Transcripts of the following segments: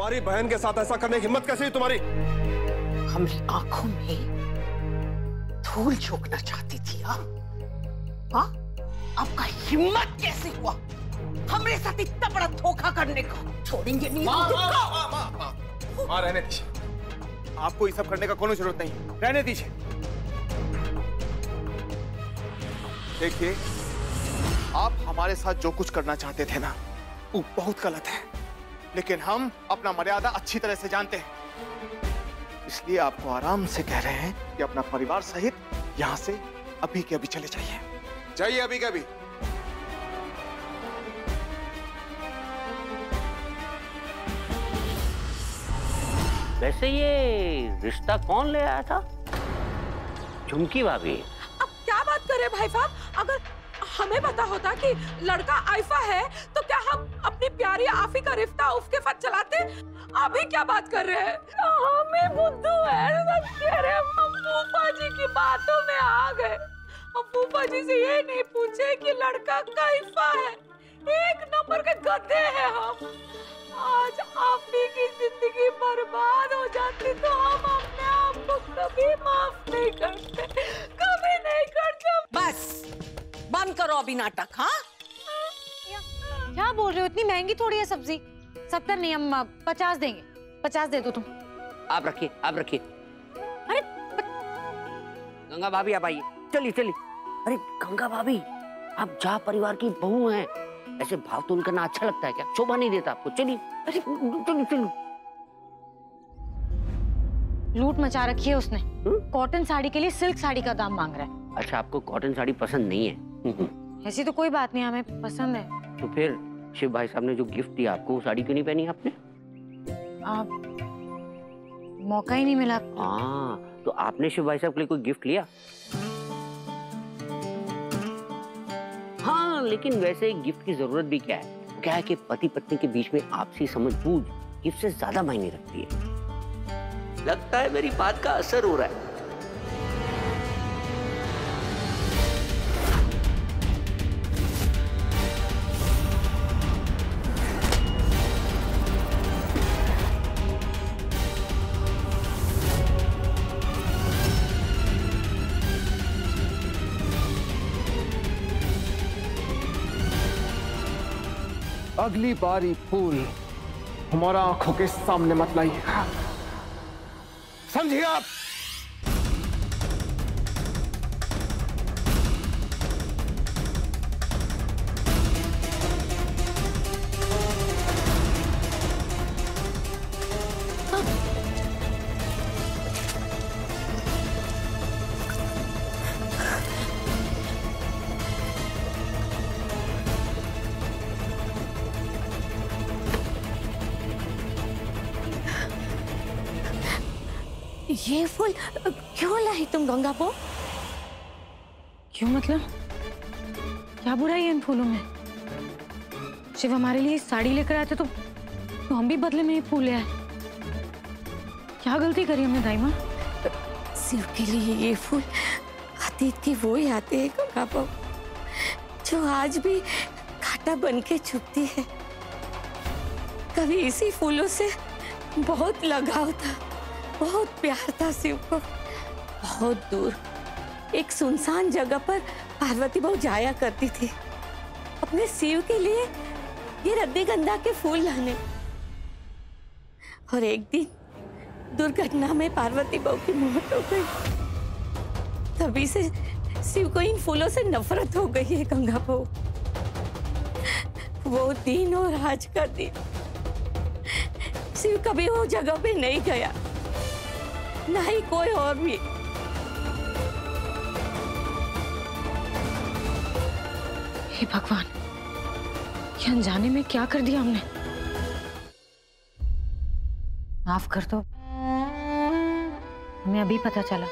हमारी बहन के साथ ऐसा करने की हिम्मत कैसे हुई तुम्हारी? हमारी आंखों में धूल झोंकना चाहती थी आप? हाँ? आपका हिम्मत कैसे हुआ हमारे साथ इतना बड़ा धोखा करने का? छोड़ेंगे नहीं तुमको। माँ रहने दीजिए, आपको ये सब करने का कोई जरूरत नहीं, रहने दीजिए। देखिए, आप हमारे साथ जो कुछ करना चाहते थे ना, वो बहुत गलत है, लेकिन हम अपना मर्यादा अच्छी तरह से जानते हैं, इसलिए आपको आराम से कह रहे हैं कि अपना परिवार सहित यहाँ से अभी के अभी चले जाइए। जाइए अभी के अभी। वैसे ये रिश्ता कौन ले आया था? झुमकी भाभी। अब क्या बात कर रहे भाई साहब? अगर हमें पता होता कि लड़का आइफा है तो क्या हम अपनी प्यारी आफी का रिश्ता उसके साथ चलाते? अभी क्या बात कर रहे हैं? हमें बुद्धू है सब कह रहे, हम फूफा जी की बातों में आ गए। हम फूफा जी से ये नहीं पूछे कि लड़का कैसा है। एक नंबर के गधे हैं हम। आज आफी की जिंदगी बर्बाद हो जाती तो हम अपने आप को कभी माफ नहीं करते, कभी नहीं करते। बस बंद करो अभी नाटक। हाँ, क्या बोल रहे हो? इतनी महंगी थोड़ी है सब्जी। 70 नहीं, हम 50 देंगे। 50 दे दो तुम। आप रखिए, आप रखिए। अरे गंगा भाभी आप आइए, चलिए चलिए। अरे गंगा भाभी, आप जा परिवार की बहू हैं, ऐसे भाव तोल करना अच्छा लगता है क्या? शोभा नहीं देता आपको? चलिए। अरे चलिए चलिए। लूट मचा रखी है उसने। कॉटन साड़ी के लिए सिल्क साड़ी का दाम मांग रहा है। अच्छा, आपको कॉटन साड़ी पसंद नहीं है? ऐसी तो कोई बात नहीं, हमें पसंद है। तो फिर शिव भाई साहब ने जो गिफ्ट दिया आपको, वो साड़ी क्यों नहीं पहनी आपने? मौका ही नहीं मिला। हाँ, तो आपने शिव भाई साहब के लिए कोई गिफ्ट लिया? हाँ, लेकिन वैसे गिफ्ट की जरूरत भी क्या है? क्या है कि पति पत्नी के बीच में आपसी समझबूझ गिफ्ट से ज्यादा मायने रखती है। लगता है मेरी बात का असर हो रहा है। अगली बारी फूल हमारा आंखों के सामने मत लाइएगा, समझिए आप? ये फूल क्यों लाई तुम गंगा बो? क्यों मतलब? क्या बुराई है इन फूलों में? शिव हमारे लिए साड़ी लेकर आए थे तो हम भी बदले में ये फूल ले आए। क्या गलती करी हमने दाई माँ? शिव के लिए ये फूल अतीत की वो यादें हैं गंगा बो, जो आज भी कांटा बन के चुभती है। कभी इसी फूलों से बहुत लगाव था, बहुत प्यार था शिव को। बहुत दूर एक सुनसान जगह पर पार्वती बहू जाया करती थी अपने शिव के लिए ये रजनीगंधा के फूल लाने। और एक दिन दुर्घटना में पार्वती बहू की मौत हो गई। तभी से शिव को इन फूलों से नफरत हो गई है गंगा बहू। वो दिन और आज का दिन शिव कभी वो जगह पे नहीं गया, ना ही कोई और भी। हे भगवान, ये अनजाने में क्या कर दिया हमने? माफ कर दो, हमें अभी पता चला,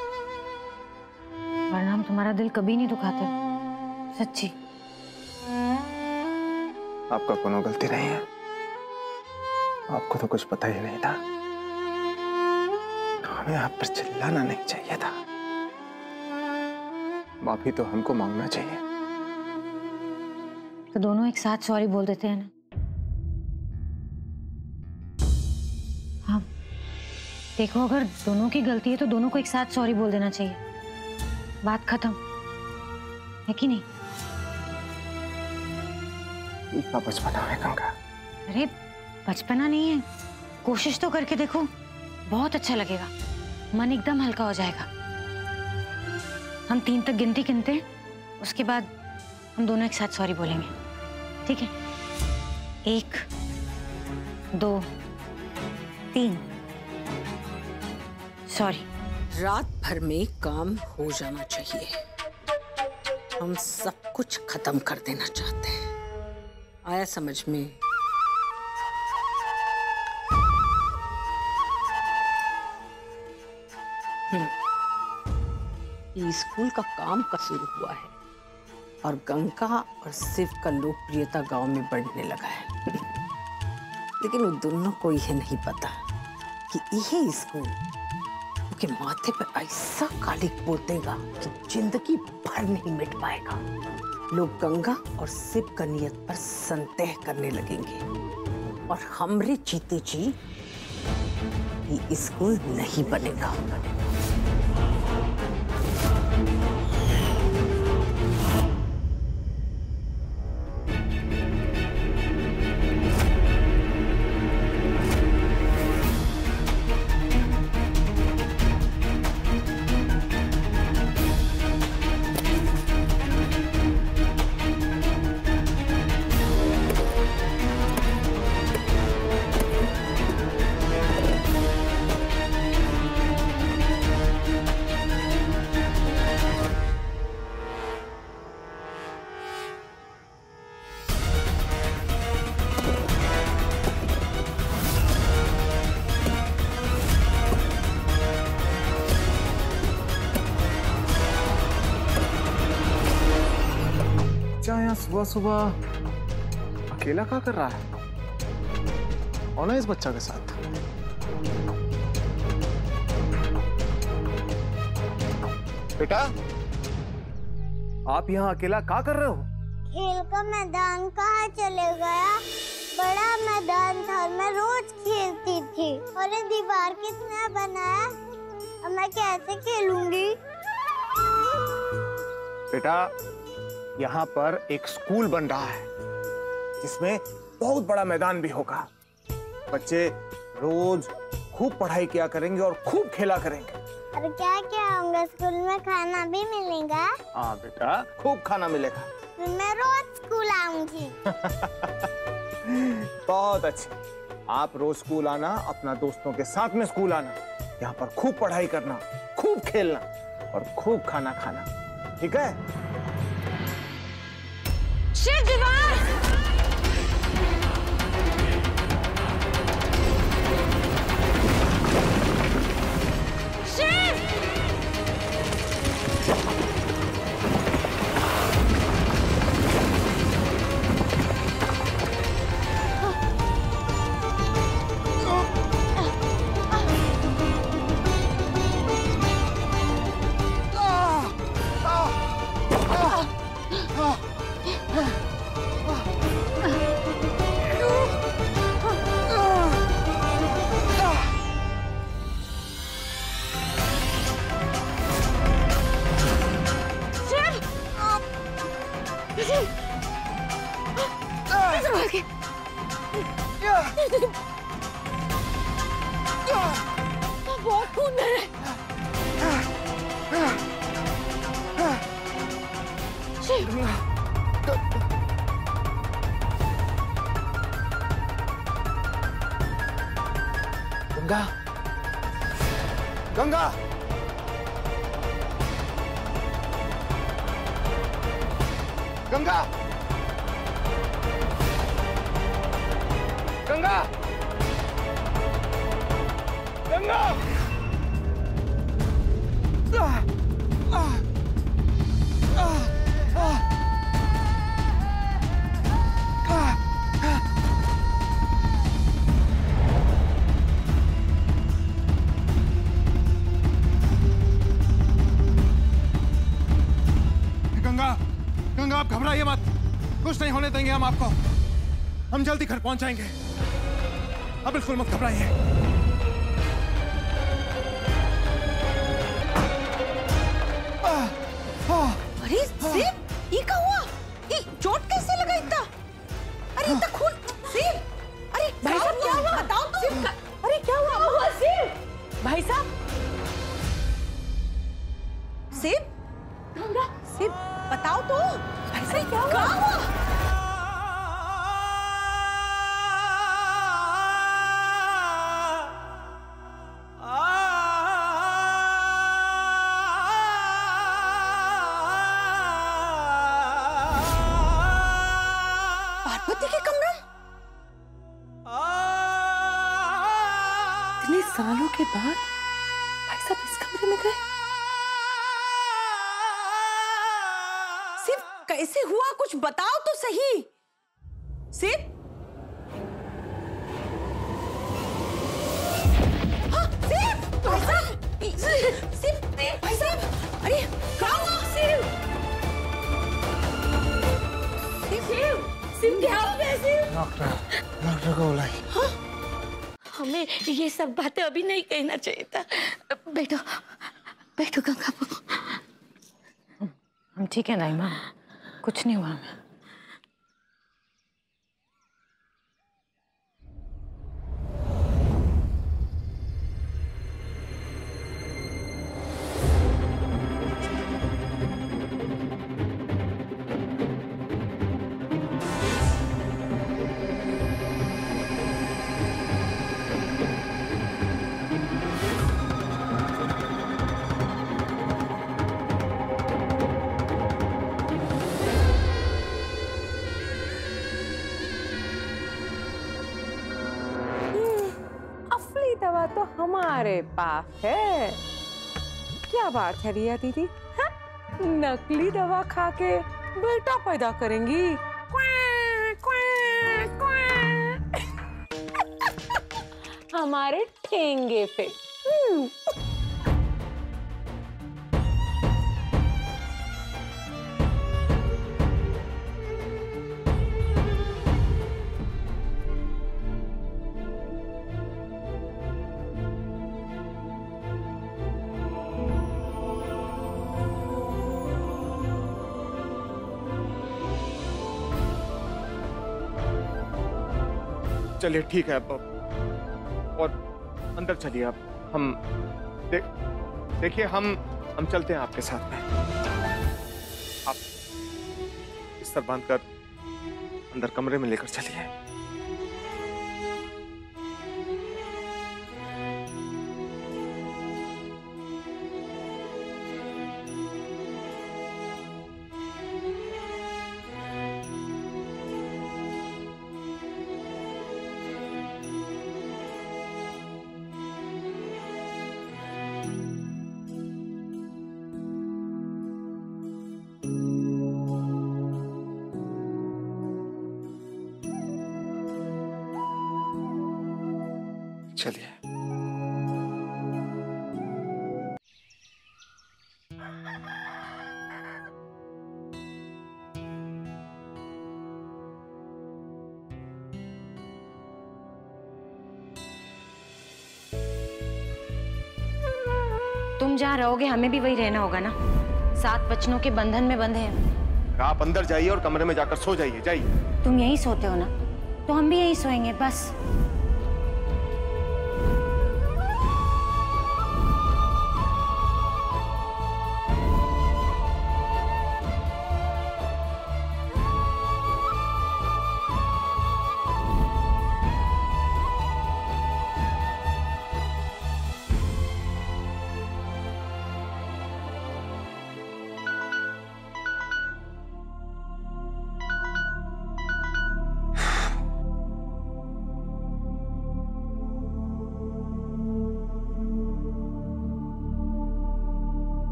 वरना हम तुम्हारा दिल कभी नहीं दुखाते। सच्ची। आपका कोनो गलती नहीं है, आपको तो कुछ पता ही नहीं था। हमें आप पर चिल्लाना नहीं चाहिए था, माफी तो हमको मांगना चाहिए। तो दोनों एक साथ सॉरी बोल देते हैं ना। देखो, अगर दोनों की गलती है तो दोनों को एक साथ सॉरी बोल देना चाहिए, बात खत्म, है कि नहीं? इतना बचपना है गंगा। अरे बचपना नहीं है, कोशिश तो करके देखो, बहुत अच्छा लगेगा, मन एकदम हल्का हो जाएगा। हम 3 तक गिनती गिनते हैं, उसके बाद हम दोनों एक साथ सॉरी बोलेंगे, ठीक है? 1 2 3 सॉरी। रात भर में काम हो जाना चाहिए। हम सब कुछ खत्म कर देना चाहते हैं, आया समझ में? ये स्कूल का काम का शुरू हुआ है और गंगा और शिव का लोकप्रियता गांव में बढ़ने लगा है। लेकिन वो दोनों को यह नहीं पता कि यह स्कूल उनके माथे पर ऐसा कालिक पोतेगा कि जिंदगी भर नहीं मिट पाएगा। लोग गंगा और शिव का नियत पर संदेह करने लगेंगे और हमरे जीते जी ये स्कूल नहीं बनेगा। यहाँ सुबह सुबह अकेला क्या कर रहा है? कौन है इस बच्चा के साथ? बेटा, आप यहाँ अकेला क्या कर रहे हो? खेल का मैदान कहाँ चले गया? बड़ा मैदान था, मैं रोज खेलती थी। और ये दीवार किसने बनाया? अब मैं कैसे खेलूंगी? बेटा, यहाँ पर एक स्कूल बन रहा है जिसमें बहुत बड़ा मैदान भी होगा। बच्चे रोज खूब पढ़ाई किया करेंगे और खूब खेला करेंगे। और क्या क्या होगा? स्कूल में खाना भी मिलेगा? हाँ बेटा, खूब खाना मिलेगा। मैं रोज स्कूल आऊंगी। बहुत अच्छे। आप रोज स्कूल आना, अपना दोस्तों के साथ में स्कूल आना, यहाँ पर खूब पढ़ाई करना, खूब खेलना और खूब खाना खाना, ठीक है? शिव दीवार! शिव! बहुत खून बह रहा है। गंगा, गंगा, गंगा, गंगा, गंगा, गंगा, गंगा, आप घबराइए मत, कुछ नहीं होने देंगे हम आपको। हम जल्दी घर पहुंच जाएंगे, आप बिल्कुल मत घबराइए। अरे शिव, ये क्या हुआ? ये चोट कैसे लगा इतना? अरे इतना खून शिव! अरे भाई साहब क्या हुआ? बताओ तो। अरे क्या हुआ शिव? भाई साहब शिव, शिव बताओ तो। भाई साहब क्या हुआ? पार्वती के कमरा? इतने सालों के बाद भाई साहब इस कमरे में गए? सिर्फ कैसे हुआ, कुछ बताओ तो सही। सिर्फ भाई साहब, सिर्फ भाई साहब, अरे क्या हुआ? सिर्फ क्या हो गया? डॉक्टर को बुलाई। हमें ये सब बातें अभी नहीं कहना चाहिए था। बैठो बैठो गंगा बहू। हम ठीक है नाइमा, कुछ नहीं हुआ हमें। दवा तो हमारे पास है। क्या बात है रिया दीदी, है? नकली दवा खा के बेटा पैदा करेंगी? हमारे ठेंगे पे। चलिए ठीक है अब, और अंदर चलिए आप। हम देखिए हम चलते हैं आपके साथ में। आप बिस्तर बांधकर अंदर कमरे में लेकर चलिए। चलिए। तुम जहाँ रहोगे हमें भी वही रहना होगा ना। 7 वचनों के बंधन में बंधे हैं। आप अंदर जाइए और कमरे में जाकर सो जाइए। जाइए। तुम यहीं सोते हो ना, तो हम भी यहीं सोएंगे बस।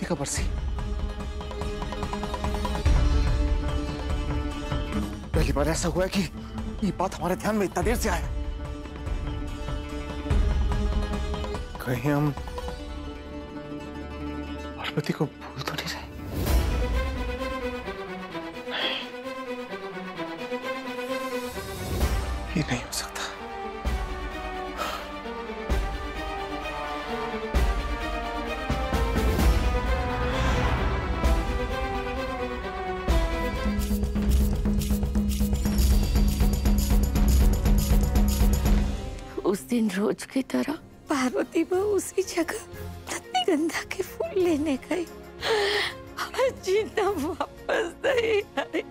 का बरसी। पहली बार ऐसा हुआ है कि ये बात हमारे ध्यान में इतना देर से आया। कहीं हम पार्वती को भूल तो नहीं रहे? दिन रोज की तरह पार्वती बहू उसी जगह रजनीगंधा के फूल लेने गई और जीना वापस नहीं आई।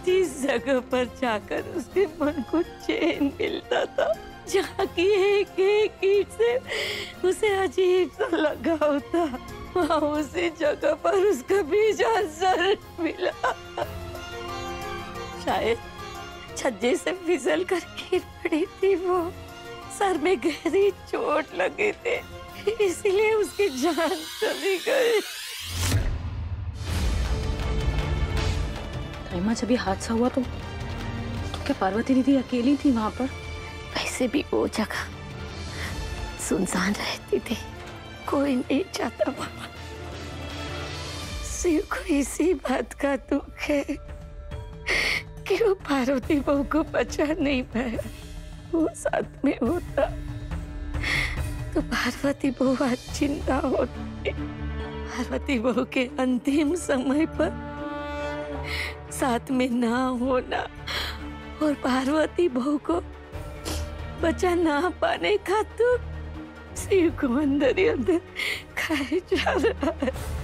जिस जगह पर जाकर उसके मन को चैन मिलता था, जहाँ की एक एक ईंट से उसे अजीब सा लगाव था, वहाँ उसी जगह पर उसका बीजा सर मिला। शायद छज्जे से फिसल कर गिर पड़ी थी वो। सर में गहरी चोट लगी थी, इसलिए उसकी जान चली गई। ताईमा, जब ये हादसा हुआ तो क्या पार्वती दीदी अकेली थी वहां पर? वैसे भी वो जगह सुनसान रहती थी, कोई नहीं जाता वहां। शिव को इसी बात का दुख है कि वो पार्वती बहू को बचा नहीं पाया। वो साथ में होता तो पार्वती बहू आज जिंदा होती। पार्वती बहू के अंतिम समय पर साथ में ना होना और पार्वती बहू को बचा ना पाने का दुख शिव को अंदर ही अंदर खाए जा रहा है।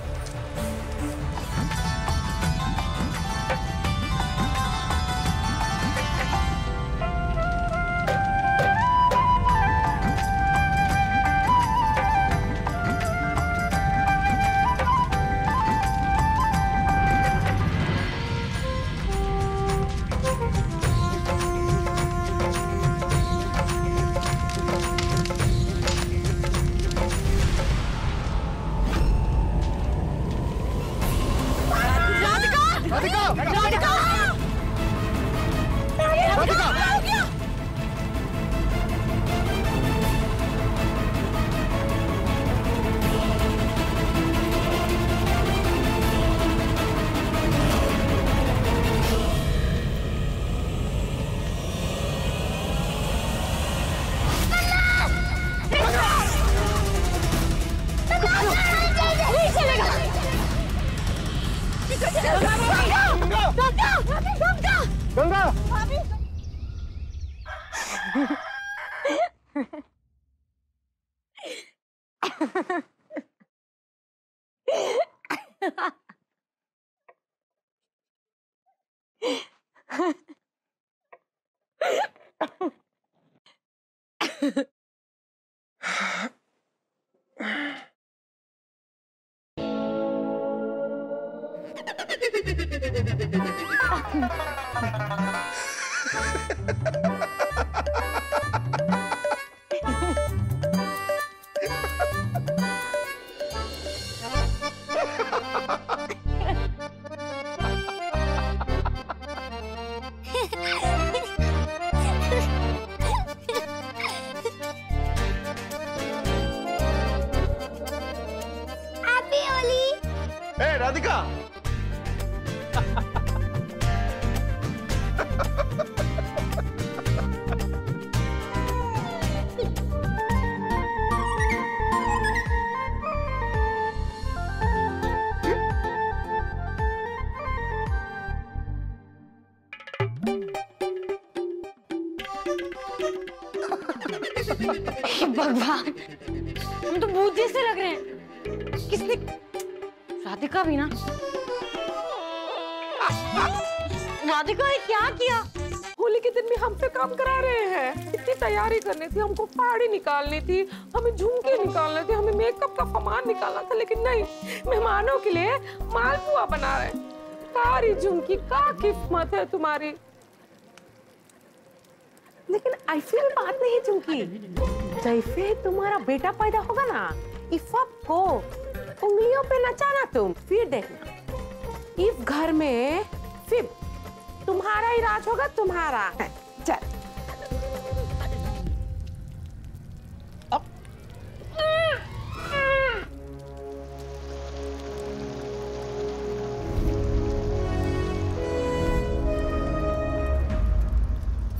गंगा, राधिका। भगवान, हम तो भूत जैसे लग रहे हैं। किसने? राधिका भी ना। राधिका ने क्या किया? होली के दिन भी हमसे काम करा रहे हैं। इतनी तैयारी करनी थी, हमको पहाड़ी निकालनी थी, हमें झुमके निकालने थे, हमें मेकअप का सामान निकालना था, लेकिन नहीं, मेहमानों के लिए मालपुआ बना रहे। सारी झुमकी का किस्मत है तुम्हारी। लेकिन ऐसी भी बात नहीं झुमकी, जैसे तुम्हारा बेटा पैदा होगा ना, इस को उंगलियों पे नचाना तुम, फिर देखना इस घर में फिर तुम्हारा ही राज होगा, तुम्हारा। चल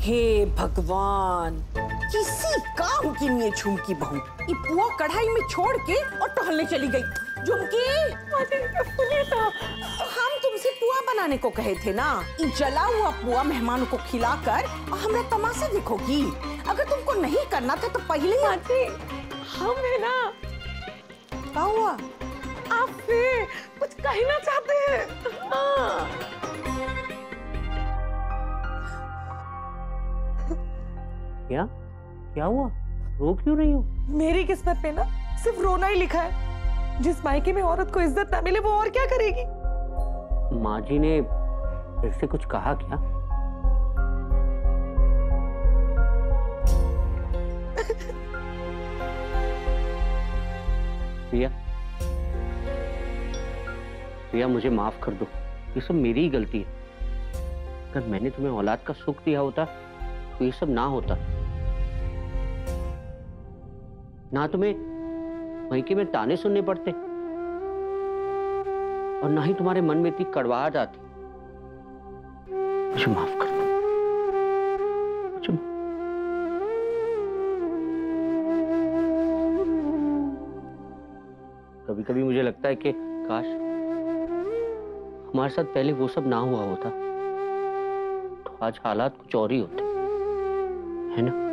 हे भगवान, किसी काम की नहीं है झुमकी बहू। ये पुआ कढ़ाई में छोड़ के और टहलने चली गई। झुमकी, हम तुमसे पुआ बनाने को कहे थे ना। ये जला हुआ पुआ मेहमानों को खिलाकर हमरा तमाशा देखोगी। अगर तुमको नहीं करना था तो पहले ही आंटी, हम है ना, क्या हुआ? आपसे कुछ कहना चाहते हैं। हाँ। क्या क्या हुआ? रो क्यों रही हो? मेरी किस्मत में ना सिर्फ रोना ही लिखा है। जिस मायके में औरत को इज्जत ना मिले वो और क्या करेगी? माँ जी ने फिर से कुछ कहा क्या? प्रिया, प्रिया मुझे माफ कर दो, ये सब मेरी ही गलती है। अगर मैंने तुम्हें औलाद का सुख दिया होता तो ये सब ना होता, ना तुम्हें मायके में ताने सुनने पड़ते और ना ही तुम्हारे मन में इतनी कड़वाहट आती। मुझे माफ कर दो। कभी कभी मुझे लगता है कि काश हमारे साथ पहले वो सब ना हुआ होता तो आज हालात कुछ और ही होते, है ना?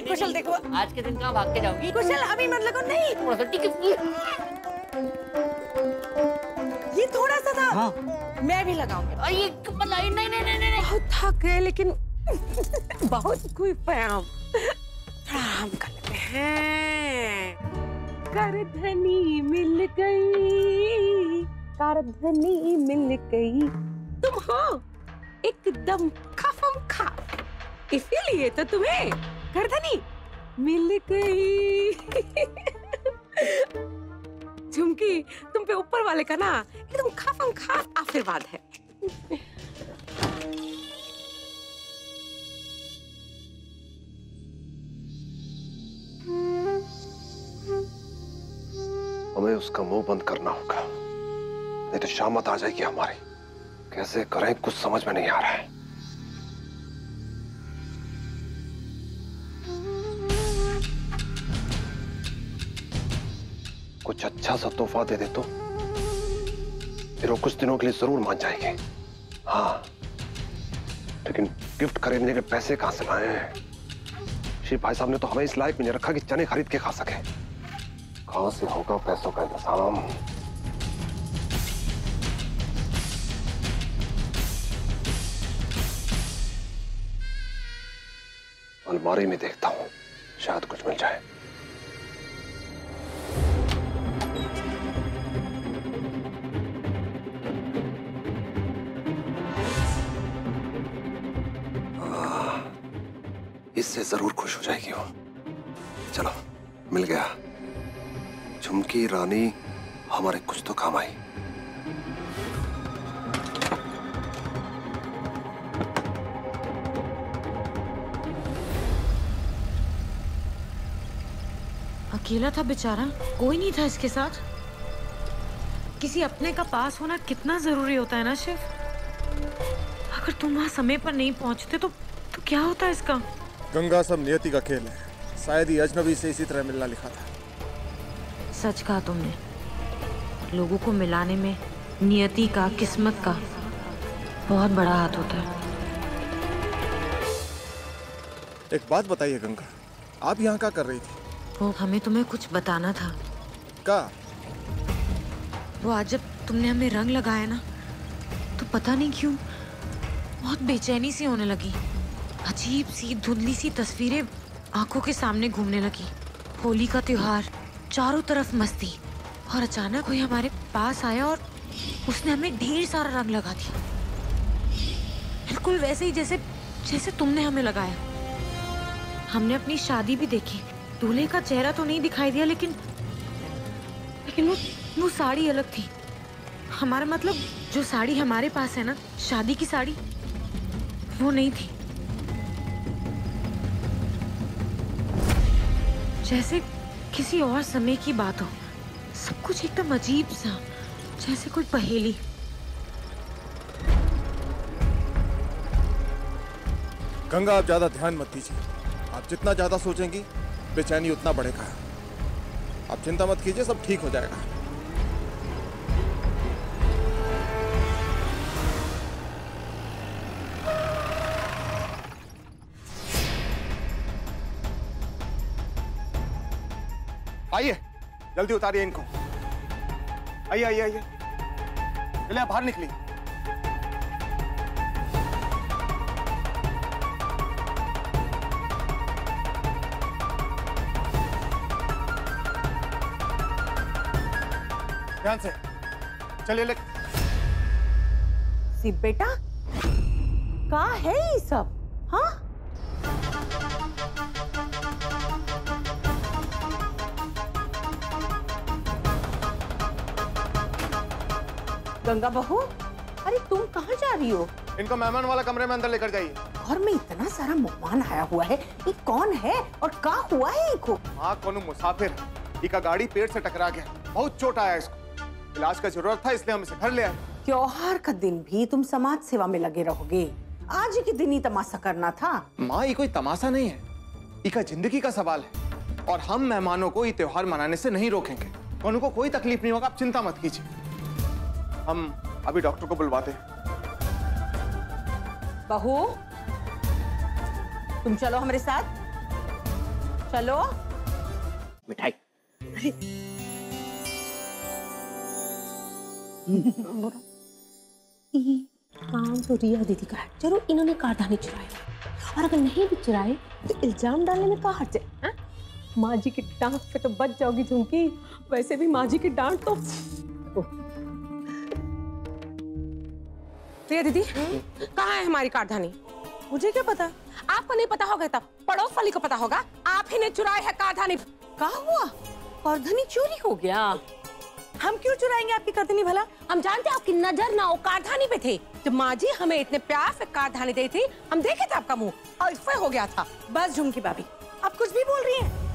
कुशल देखो, आज के दिन कहाँ भाग के जाओगी? कुशल अभी मत लगो, नहीं थोड़ा सा ये थोड़ा सा था। हाँ। मैं भी लगाऊंगी। ये नहीं नहीं नहीं नहीं नहीं। बहुत थक गए लेकिन बहुत कोई प्याम आराम कर लेते हैं। करधनी मिल गई, करधनी मिल गई, तुम हो एकदम खफम खा, इसीलिए तो तुम्हें करधनी मिल गई। झुमकी, तुम पे ऊपर वाले का ना एकदम खफम खास आशीर्वाद है। हमें उसका मुंह बंद करना होगा, नहीं तो शामत आ जाएगी हमारी। कैसे करें कुछ समझ में नहीं आ रहा है। कुछ अच्छा सा तोहफा दे दे तो फिर वो कुछ दिनों के लिए जरूर मान जाएगी। हाँ, लेकिन गिफ्ट खरीदने के पैसे कहां से लाएं? श्री भाई साहब ने तो हमें इस लायक भी नहीं रखा कि चने खरीद के खा सके। कहां से होगा पैसों का इंतजाम? अलमारी में देखता हूं, शायद कुछ मिल जाए। इससे जरूर खुश हो जाएगी वो। चलो, मिल गया। झुमकी रानी हमारे कुछ तो काम आई। अकेला था बेचारा, कोई नहीं था इसके साथ। किसी अपने का पास होना कितना जरूरी होता है ना शिव। अगर तुम वहां समय पर नहीं पहुंचते तो क्या होता इसका? गंगा, सब नियति का खेल है। शायद ही अजनबी से इसी तरह मिलना लिखा था। सच कहा तुमने। लोगों को मिलाने में नियति का, किस्मत का बहुत बड़ा हाथ होता है। एक बात बताइए गंगा, आप यहाँ क्या कर रही थी? वो हमें तुम्हें कुछ बताना था। क्या? वो आज जब तुमने हमें रंग लगाया ना, तो पता नहीं क्यों बहुत बेचैनी सी होने लगी। अजीब सी धुंधली सी तस्वीरें आंखों के सामने घूमने लगी। होली का त्योहार, चारों तरफ मस्ती, और अचानक कोई हमारे पास आया और उसने हमें ढेर सारा रंग लगा दिया। बिल्कुल वैसे ही जैसे तुमने हमें लगाया। हमने अपनी शादी भी देखी। दूल्हे का चेहरा तो नहीं दिखाई दिया, लेकिन वो साड़ी अलग थी। हमारा मतलब जो साड़ी हमारे पास है ना, शादी की साड़ी, वो नहीं थी। जैसे किसी और समय की बात हो, सब कुछ एकदम अजीब सा, जैसे कोई पहेली। गंगा, आप ज्यादा ध्यान मत दीजिए। आप जितना ज्यादा सोचेंगी बेचैनी उतना बढ़ेगा। आप चिंता मत कीजिए, सब ठीक हो जाएगा। आइए, जल्दी उतारिए इनको। आइए आइए आइए, चलिए आप बाहर निकलिए। ध्यान से चलिए। ले शिव बेटा, का है ये सब? हाँ, गंगा बहू, अरे तुम कहाँ जा रही हो? इनको मेहमान वाला कमरे में अंदर लेकर जाइए। घर में इतना सारा मेहमान आया हुआ है, ये कौन है और का हुआ है इनको? हाँ, कौन मुसाफिर है। इनका गाड़ी पेड़ से टकरा गया, बहुत चोट आया इसको। इलाज का जरूरत था, इसलिए हम इसे घर ले आए। त्योहार का दिन भी तुम समाज सेवा में लगे रहोगे? आज ही के दिन ही तमाशा करना था। माँ, ये कोई तमाशा नहीं है, इनका जिंदगी का सवाल है। और हम मेहमानों को ये त्योहार मनाने से नहीं रोकेंगे। उनको कोई तकलीफ नहीं होगा, आप चिंता मत कीजिए। हम अभी डॉक्टर को बुलवाते हैं। बहू, तुम चलो हमारे साथ, चलो। मिठाई। काम तो रिया दीदी का है, जरूर इन्होंने कारदानी चुराए, और अगर नहीं भी चुराए तो इल्जाम डालने में क्या हर्ज है? माँ जी की डांट पे तो बच जाओगी झुमकी, वैसे भी माँ जी की डांट तो। रिया दीदी, कहाँ है हमारी कारदानी? मुझे क्या पता? आपको नहीं पता होगा तब पड़ोस वाली को पता होगा। आप ही ने चुराई है कारदानी। क्या हुआ? कारदानी चोरी हो गया? हम क्यों चुराएंगे आपकी कारदानी भला? हम जानते हैं आपकी नजर ना वो कारदानी पे थे। जब माँ जी हमें इतने प्यार से कारदानी दी थी, हम देखे थे आपका मुंह और इस पे हो गया था। बस झुमकी भाभी, आप कुछ भी बोल रही हैं।